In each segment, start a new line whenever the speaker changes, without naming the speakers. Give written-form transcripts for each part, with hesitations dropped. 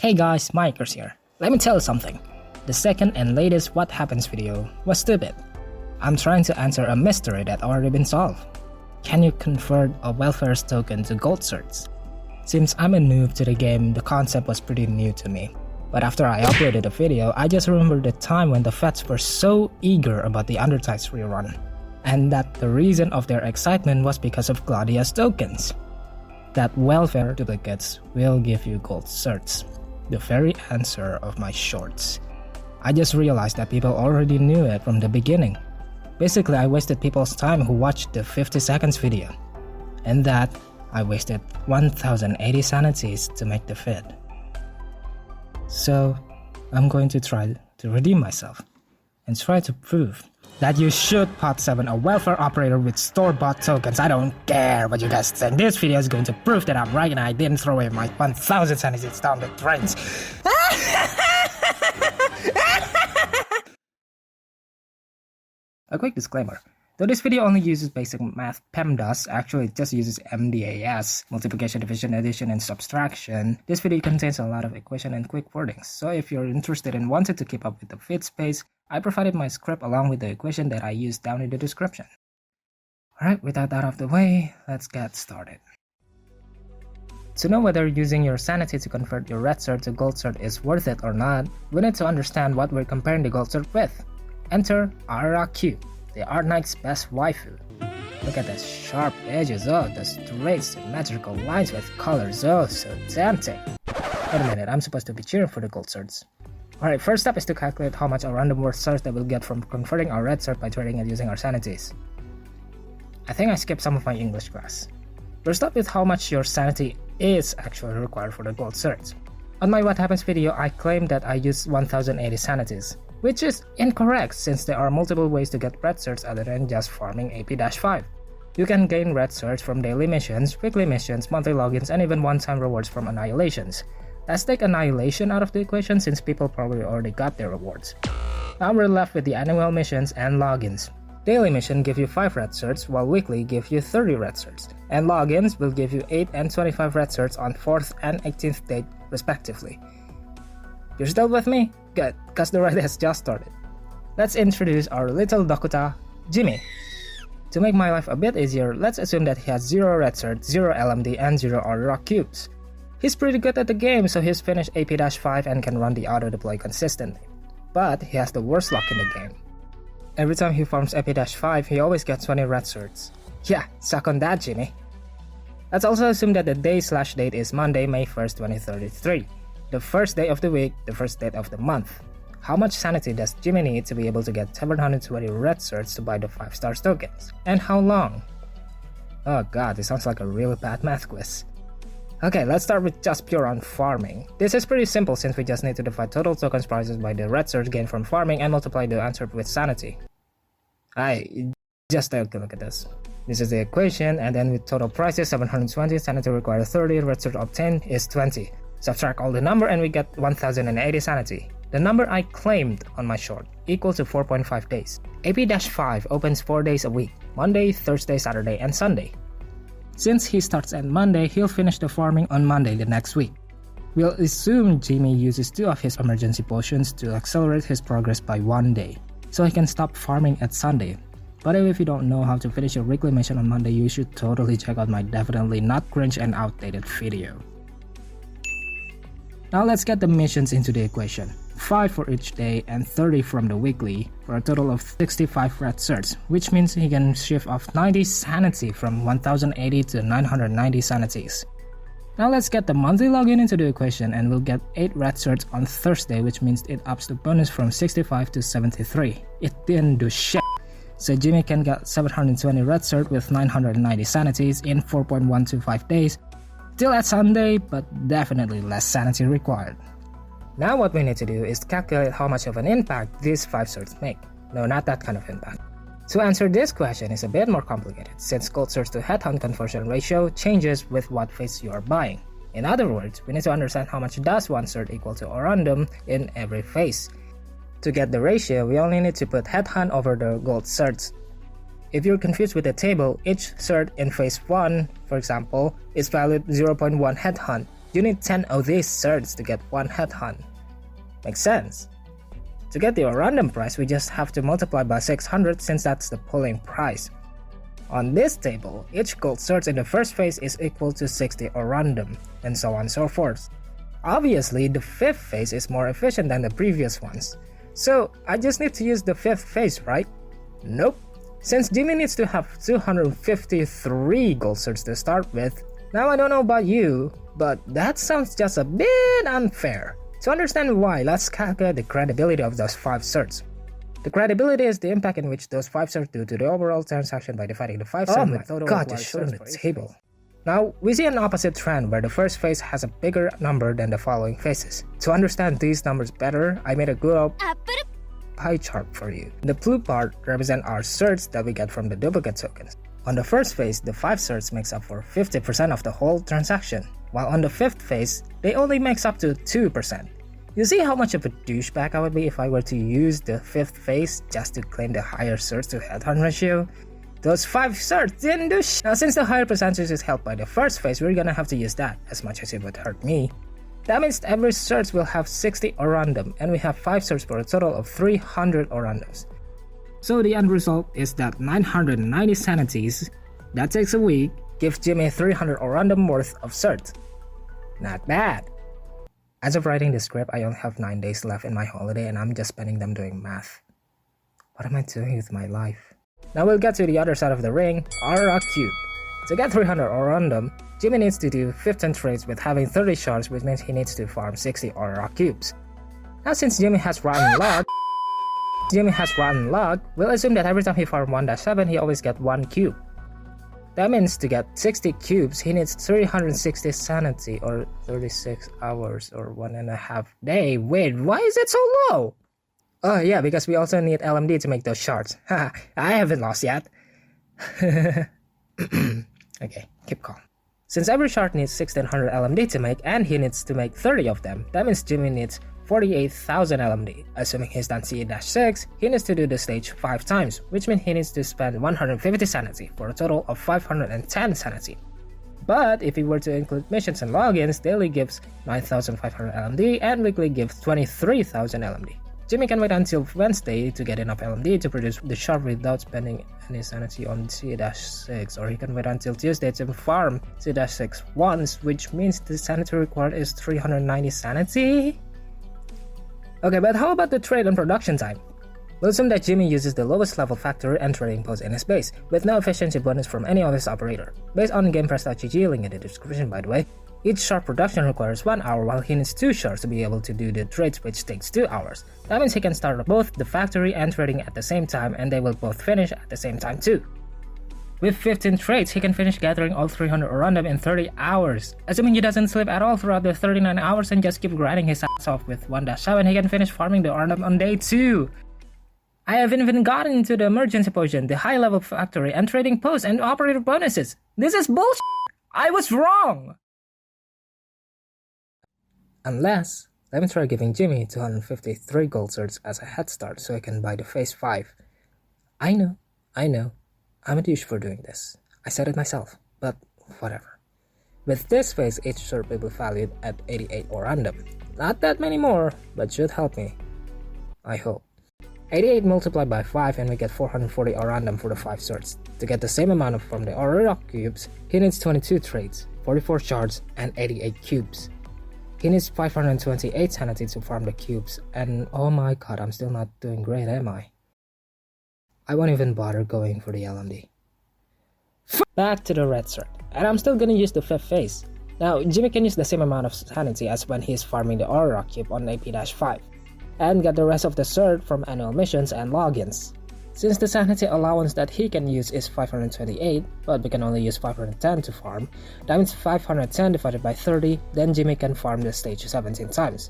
Hey guys, Miakers here. Let me tell you something. The second and latest What Happens video was stupid. I'm trying to answer a mystery that already been solved. Can you convert a welfare token to gold certs? Since I'm a noob to the game, the concept was pretty new to me. But after I uploaded the video, I just remembered the time when the vets were so eager about the Arknights rerun. And that the reason of their excitement was because of Gladius tokens. That welfare duplicates will give you gold certs. The very answer of my shorts. I just realized that people already knew it from the beginning. Basically, I wasted people's time who watched the 50 seconds video. And that, I wasted 1080 sanities to make the vid. So, I'm going to try to redeem myself and try to prove that you should pot 7 a welfare operator with store-bought tokens. I don't care what you guys think. This video is going to prove that I'm right and I didn't throw away my 1000 sanities down the drains. A quick disclaimer. Though this video only uses basic math PEMDAS, actually it just uses MDAS, multiplication, division, addition, and subtraction, this video contains a lot of equation and quick wordings. So if you're interested and wanted to keep up with the vid space, I provided my script along with the equation that I used down in the description. Alright, with that out of the way, let's get started. To know whether using your sanity to convert your red cert to gold cert is worth it or not, we need to understand what we're comparing the gold cert with. Enter Q, the Arknights' best waifu. Look at the sharp edges, oh, the straight symmetrical lines with colors, oh, so tempting. Wait a minute, I'm supposed to be cheering for the gold certs. Alright, first step is to calculate how much a random word cert that we'll get from converting our red cert by trading it using our sanities. I think I skipped some of my English class. We'll start with how much your sanity is actually required for the gold certs. On my What Happens video, I claimed that I used 1080 sanities, which is incorrect since there are multiple ways to get red certs other than just farming AP-5. You can gain red certs from daily missions, weekly missions, monthly logins, and even one-time rewards from annihilations. Let's take annihilation out of the equation since people probably already got their rewards. Now we're left with the annual missions and logins. Daily mission give you 5 red certs, while weekly give you 30 red certs, and logins will give you 8 and 25 red certs on 4th and 18th date respectively. You're still with me? Good, cause the ride has just started. Let's introduce our little Dokuta, Jimmy. To make my life a bit easier, let's assume that he has 0 red certs, 0 LMD, and 0 rock cubes. He's pretty good at the game, so he's finished AP-5 and can run the auto deploy consistently. But he has the worst luck in the game. Every time he farms AP-5, he always gets 20 red certs. Yeah, suck on that, Jimmy. Let's also assume that the day/date is Monday, May 1st, 2033. The first day of the week, the first date of the month. How much sanity does Jimmy need to be able to get 720 red certs to buy the 5-star tokens? And how long? Oh god, this sounds like a really bad math quiz. Okay, let's start with just pure on farming. This is pretty simple since we just need to divide total tokens prices by the red certs gained from farming and multiply the answer with sanity. Just take a look at this. This is the equation, and then with total prices 720, sanity required 30, red cert obtained is 20. Subtract all the number and we get 1080 sanity. The number I claimed on my short equals to 4.5 days. AP-5 opens 4 days a week, Monday, Thursday, Saturday, and Sunday. Since he starts on Monday, he'll finish the farming on Monday the next week. We'll assume Jimmy uses 2 of his emergency potions to accelerate his progress by 1 day, so he can stop farming at Sunday. But if you don't know how to finish your weekly mission on Monday, you should totally check out my definitely not cringe and outdated video. Now let's get the missions into the equation. 5 for each day and 30 from the weekly for a total of 65 red certs, which means he can shift off 90 sanity from 1080 to 990 sanities. Now let's get the monthly login into the equation and we'll get 8 red certs on Thursday, which means it ups the bonus from 65 to 73. It didn't do shit. So Jimmy can get 720 red cert with 990 sanities in 4.125 days. Still at Sunday, but definitely less sanity required. Now what we need to do is calculate how much of an impact these 5 certs make. No, not that kind of impact. To answer this question is a bit more complicated since gold certs to headhunt conversion ratio changes with what phase you are buying. In other words, we need to understand how much does 1 cert equal to a random in every phase. To get the ratio, we only need to put headhunt over the gold certs. If you're confused with the table, each cert in phase 1, for example, is valued 0.1 headhunt, you need 10 of these certs to get 1 headhunt. Makes sense. To get the random price, we just have to multiply by 600 since that's the pulling price. On this table, each gold cert in the first phase is equal to 60 random, and so on and so forth. Obviously, the 5th phase is more efficient than the previous ones. So, I just need to use the 5th phase, right? Nope. Since Jimmy needs to have 253 gold certs to start with, now I don't know about you, but that sounds just a bit unfair. To understand why, let's calculate the credibility of those 5 certs. The credibility is the impact in which those 5 certs do to the overall transaction by dividing the 5 certs with total required certs on the table. Now, we see an opposite trend where the first phase has a bigger number than the following phases. To understand these numbers better, I made a good old pie chart for you. The blue part represents our certs that we get from the duplicate tokens. On the first phase, the 5 certs makes up for 50% of the whole transaction, while on the 5th phase, they only makes up to 2%. You see how much of a douchebag I would be if I were to use the 5th phase just to claim the higher certs to headhunt ratio? Those 5 certs didn't do sh. Now since the higher percentage is held by the first phase, we're gonna have to use that, as much as it would hurt me. That means every certs will have 60 random, and we have 5 certs for a total of 300 randoms. So the end result is that 990 sanities, that takes a week, gives Jimmy 300 random worth of certs. Not bad. As of writing this script, I only have 9 days left in my holiday and I'm just spending them doing math. What am I doing with my life? Now we'll get to the other side of the ring, Aura Cube. To get 300 random, Jimmy needs to do 15 trades with having 30 shards, which means he needs to farm 60 Aura Cubes. Now since Jimmy has rotten luck, we'll assume that every time he farms 1-7, he always gets 1 cube. That means to get 60 cubes, he needs 360 sanity or 36 hours or 1.5 day. Wait, why is it so low? Oh yeah, because we also need LMD to make those shards. Haha, I haven't lost yet. Okay, keep calm. Since every shard needs 1600 LMD to make and he needs to make 30 of them, that means Jimmy needs 48,000 LMD. Assuming he's done CE-6, he needs to do the stage 5 times, which means he needs to spend 150 sanity for a total of 510 sanity. But if he were to include missions and logins, daily gives 9,500 LMD and weekly gives 23,000 LMD. Jimmy can wait until Wednesday to get enough LMD to produce the shard without spending any sanity on CE-6, or he can wait until Tuesday to farm CE-6 once, which means the sanity required is 390 sanity? Okay, but how about the trade and production time? We'll assume that Jimmy uses the lowest level factory and trading post in his base, with no efficiency bonus from any of his operator. Based on gamepress.gg, link in the description by the way, each shard production requires 1 hour while he needs 2 shards to be able to do the trades, which takes 2 hours. That means he can start both the factory and trading at the same time, and they will both finish at the same time too. With 15 trades, he can finish gathering all 300 random in 30 hours. Assuming he doesn't sleep at all throughout the 39 hours and just keep grinding his ass off with 1-7, he can finish farming the random on day 2. I haven't even gotten into the emergency potion, the high level factory, and trading post and operator bonuses. This is bullshit! I was wrong! Unless, let me try giving Jimmy 253 gold certs as a head start so he can buy the phase 5. I know. I'm a douche for doing this. I said it myself, but whatever. With this phase, each cert will be valued at 88 or random. Not that many more, but should help me. I hope. 88 multiplied by 5 and we get 440 or random for the 5 certs. To get the same amount from the Aura cubes, he needs 22 trades, 44 shards, and 88 cubes. He needs 528 sanity to farm the cubes, and oh my god, I'm still not doing great, am I? I won't even bother going for the LMD. Back to the red cert, and I'm still gonna use the 5th phase. Now, Jimmy can use the same amount of sanity as when he's farming the Aura cube on AP-5, and get the rest of the cert from annual missions and logins. Since the sanity allowance that he can use is 528, but we can only use 510 to farm, that means 510 divided by 30, then Jimmy can farm the stage 17 times.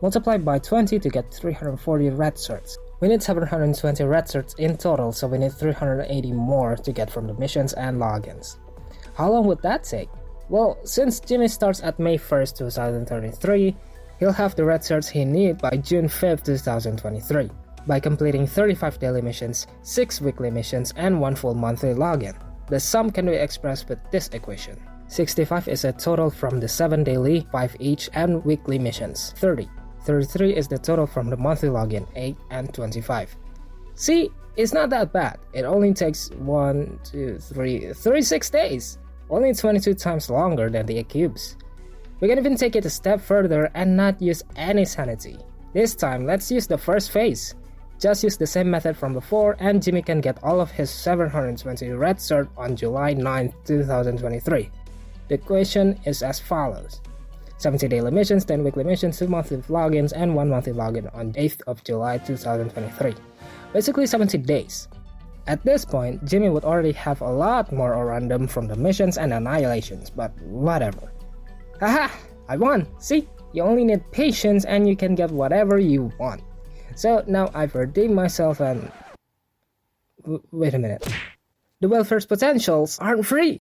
Multiply by 20 to get 340 red certs. We need 720 red certs in total, so we need 380 more to get from the missions and logins. How long would that take? Well, since Jimmy starts at May 1st, 2023, he'll have the red certs he needs by June 5th, 2023, by completing 35 daily missions, 6 weekly missions, and 1 full monthly login. The sum can be expressed with this equation. 65 is a total from the 7 daily, 5 each, and weekly missions, 30. 33 is the total from the monthly login, 8 and 25. See, it's not that bad. It only takes 36 days. Only 22 times longer than the cubes. We can even take it a step further and not use any sanity. This time, let's use the first phase. Just use the same method from before and Jimmy can get all of his 720 red cert on July 9, 2023. The question is as follows. 70 daily missions, 10 weekly missions, 2 monthly logins, and 1 monthly login on 8th of July 2023. Basically 70 days. At this point, Jimmy would already have a lot more random from the missions and annihilations, but whatever. Haha! I won! See? You only need patience and you can get whatever you want. So now I've redeemed myself and... Wait a minute. The welfare's potentials aren't free!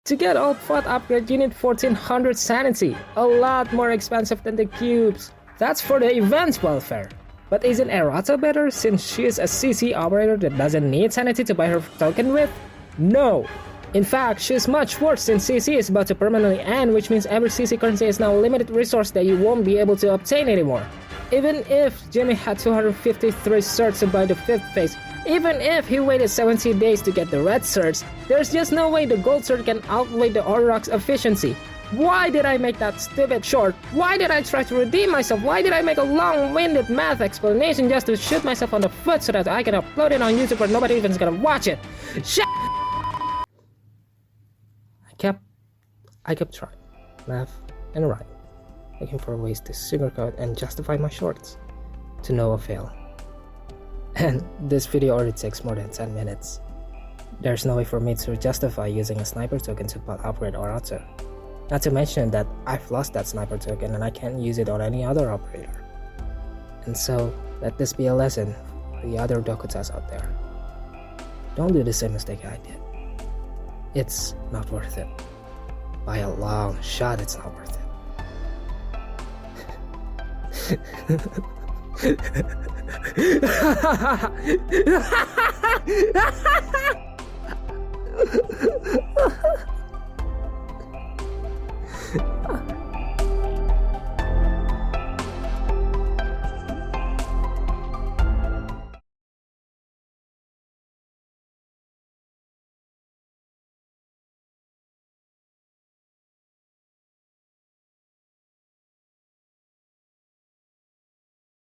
To get all FOD upgrade you need 1400 sanity, a lot more expensive than the cubes. That's for the event welfare. But isn't Errata better since she is a CC operator that doesn't need sanity to buy her token with? No! In fact, she's much worse since CC is about to permanently end, which means every CC currency is now a limited resource that you won't be able to obtain anymore. Even if Jimmy had 253 certs to buy the 5th phase, even if he waited 70 days to get the red certs, there's just no way the gold cert can outweigh the Aurochs efficiency. Why did I make that stupid short? Why did I try to redeem myself? Why did I make a long-winded math explanation just to shoot myself on the foot so that I can upload it on YouTube where nobody even is gonna watch it? Shit! I kept trying, laugh, and write, looking for ways to sugarcoat and justify my shorts. To no avail. And this video already takes more than 10 minutes. There's no way for me to justify using a sniper token to upgrade Orata. Not to mention that I've lost that sniper token and I can't use it on any other operator. And so, let this be a lesson for the other Dokutas out there. Don't do the same mistake I did. It's not worth it. By a long shot, it's not worth it.